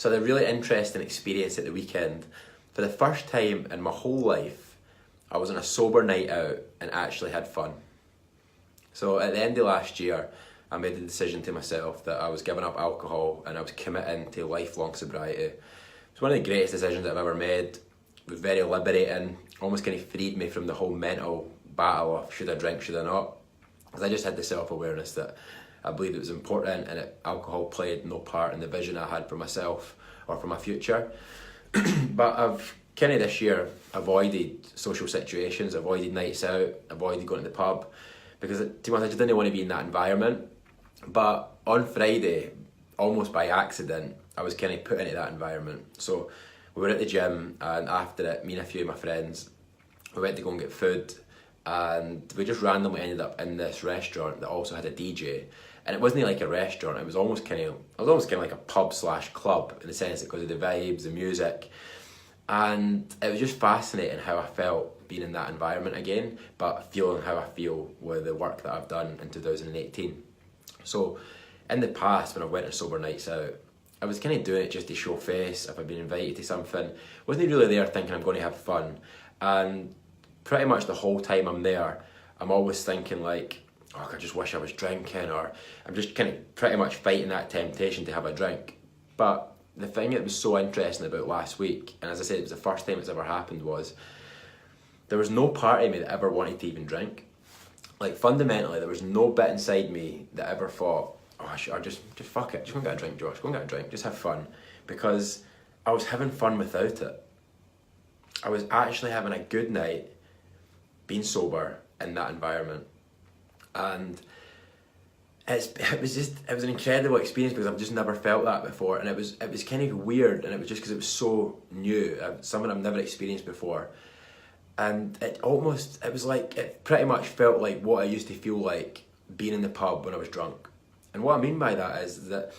So I had a really interesting experience at the weekend. For the first time in my whole life, I was on a sober night out and actually had fun. So at the end of last year, I made the decision to myself that I was giving up alcohol and I was committing to lifelong sobriety. It's one of the greatest decisions I've ever made. It was very liberating, almost kind of freed me from the whole mental battle of should I drink, should I not. Because I just had the self-awareness that I believed it was important and that alcohol played no part in the vision I had for myself or for my future. But I've kind of this year avoided social situations, avoided nights out, avoided going to the pub, because to be honest, I just didn't want to be in that environment. But on Friday, almost by accident, I was kind of put into that environment. So we were at the gym, and after it, me and a few of my friends, we went to go and get food, and we just randomly ended up in this restaurant that also had a DJ. And it wasn't like a restaurant, it was almost kind of like a pub/club in the sense because of the vibes, the music. And it was just fascinating how I felt being in that environment again, but feeling how I feel with the work that I've done in 2018. So in the past, when I went on sober nights out, I was kind of doing it just to show face. If I'd been invited to something, wasn't really there thinking I'm going to have fun. And pretty much the whole time I'm there, I'm always thinking like, oh, I just wish I was drinking, or I'm just kind of pretty much fighting that temptation to have a drink. But the thing that was so interesting about last week, and as I said, it was the first time it's ever happened, was there was no part of me that ever wanted to even drink. Like fundamentally, there was no bit inside me that ever thought, oh, just fuck it, just go and get a drink, Josh, go and get a drink, just have fun. Because I was having fun without it. I was actually having a good night being sober in that environment. And it was an incredible experience because I've just never felt that before, and it was kind of weird, and it was just because it was so new, something I've never experienced before. And it pretty much felt like what I used to feel like being in the pub when I was drunk. And what I mean by that is that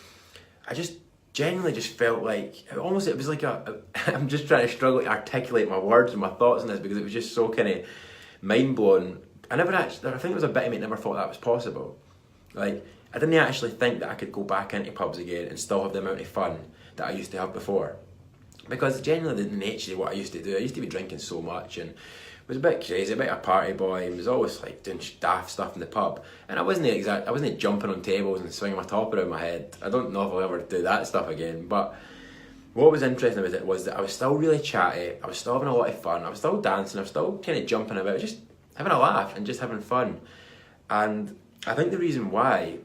I just genuinely just felt like, it was like I'm just trying to struggle to articulate my words and my thoughts on this because it was just so kind of mind-blowing. I think there was a bit of me that never thought that was possible. Like, I didn't actually think that I could go back into pubs again and still have the amount of fun that I used to have before. Because genuinely the nature of what I used to do, I used to be drinking so much and was a bit crazy, a bit of a party boy, and was always like doing daft stuff in the pub. And I wasn't jumping on tables and swinging my top around my head. I don't know if I'll ever do that stuff again. But what was interesting about it was that I was still really chatty, I was still having a lot of fun, I was still dancing, I was still kind of jumping about, just having a laugh and just having fun. And I think the reason why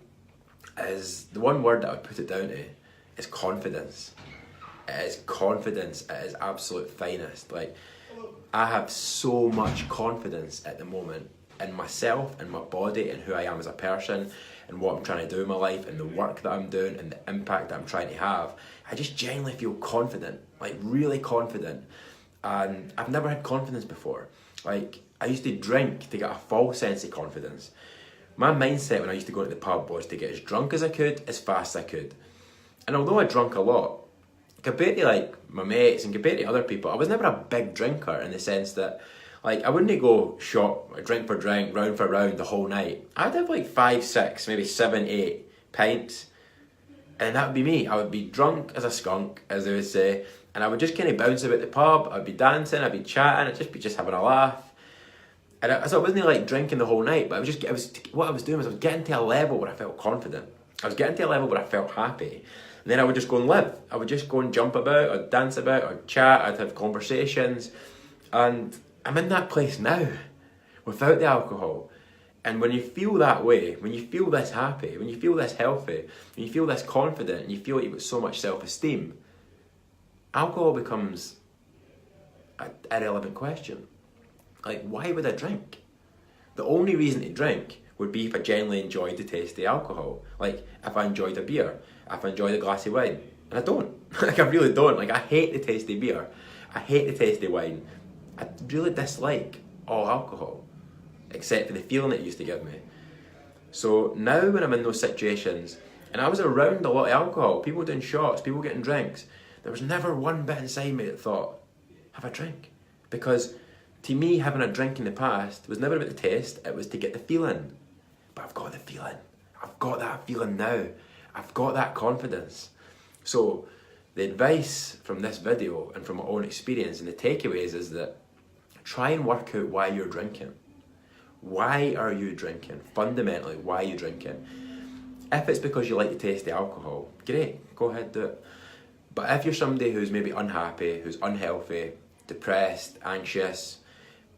is, the one word that I would put it down to is confidence. It is confidence at its absolute finest. Like, I have so much confidence at the moment in myself and my body and who I am as a person and what I'm trying to do in my life and the work that I'm doing and the impact that I'm trying to have. I just genuinely feel confident, like really confident. And I've never had confidence before. Like, I used to drink to get a false sense of confidence. My mindset when I used to go to the pub was to get as drunk as I could, as fast as I could. And although I drank a lot, compared to like my mates and compared to other people, I was never a big drinker in the sense that, like, I wouldn't go drink for drink, round for round the whole night. I'd have like 5, 6, maybe 7, 8 pints, and that would be me. I would be drunk as a skunk, as they would say, and I would just kind of bounce about the pub. I'd be dancing, I'd be chatting, I'd just be having a laugh. And so it wasn't like drinking the whole night, but what I was doing was I was getting to a level where I felt confident. I was getting to a level where I felt happy. And then I would just go and live. I would just go and jump about, or dance about, or chat, I'd have conversations. And I'm in that place now, without the alcohol. And when you feel that way, when you feel this happy, when you feel this healthy, when you feel this confident, and you feel like you've got so much self-esteem, alcohol becomes an irrelevant question. Like, why would I drink? The only reason to drink would be if I genuinely enjoyed the taste of the alcohol. Like, if I enjoyed a beer, if I enjoyed a glass of wine. And I don't. Like, I really don't. Like, I hate the taste of beer. I hate the taste of wine. I really dislike all alcohol, except for the feeling it used to give me. So now when I'm in those situations, and I was around a lot of alcohol, people doing shots, people getting drinks, there was never one bit inside me that thought, have a drink. Because to me, having a drink in the past was never about the taste, it was to get the feeling. But I've got the feeling. I've got that feeling now. I've got that confidence. So The advice from this video and from my own experience and the takeaways is that try and work out why you're drinking. Why are you drinking? Fundamentally, why are you drinking? If it's because you like to taste the alcohol, great, go ahead, do it. But if you're somebody who's maybe unhappy, who's unhealthy, depressed, anxious,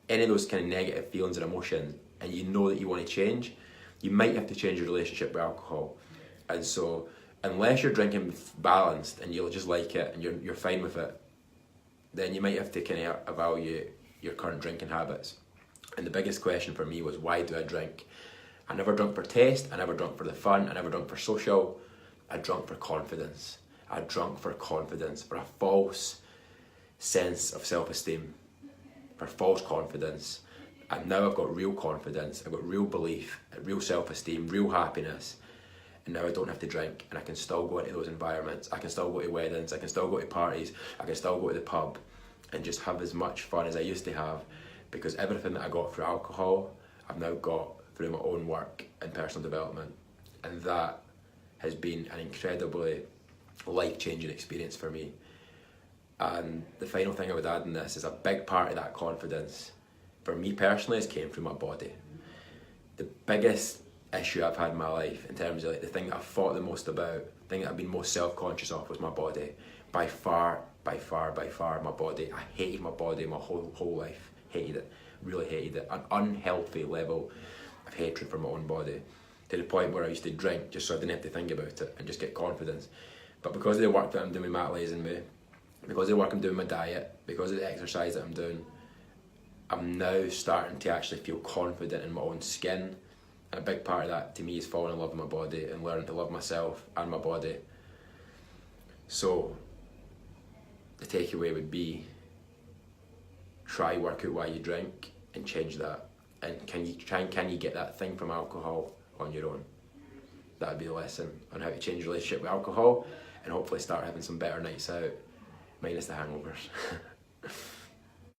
any of those kind of negative feelings and emotions, and you know that you want to change, you might have to change your relationship with alcohol. And so, unless you're drinking balanced and you'll just like it and you're fine with it, then you might have to kind of evaluate your current drinking habits. And the biggest question for me was, why do I drink? I never drunk for taste, I never drunk for the fun, I never drunk for social, I drunk for confidence. I drunk for confidence, for a false sense of self-esteem, for false confidence. And now I've got real confidence, I've got real belief, real self-esteem, real happiness. And now I don't have to drink, and I can still go into those environments. I can still go to weddings, I can still go to parties, I can still go to the pub and just have as much fun as I used to have, because everything that I got through alcohol, I've now got through my own work and personal development. And that has been an incredibly life-changing experience for me. And the final thing I would add in this is a big part of that confidence, for me personally, has came through my body. The biggest issue I've had in my life, in terms of like the thing that I've thought the most about, the thing that I've been most self-conscious of, was my body. By far, my body. I hated my body my whole life. Hated it, really hated it. An unhealthy level of hatred for my own body, to the point where I used to drink just so I didn't have to think about it and just get confidence. But because of the work that I'm doing with Matt Lays and me, because of the work I'm doing with my diet, because of the exercise that I'm doing, I'm now starting to actually feel confident in my own skin. And a big part of that to me is falling in love with my body and learning to love myself and my body. So the takeaway would be, try work out why you drink and change that. And can you get that thing from alcohol on your own? That would be the lesson on how to change your relationship with alcohol, and hopefully start having some better nights out, minus the hangovers.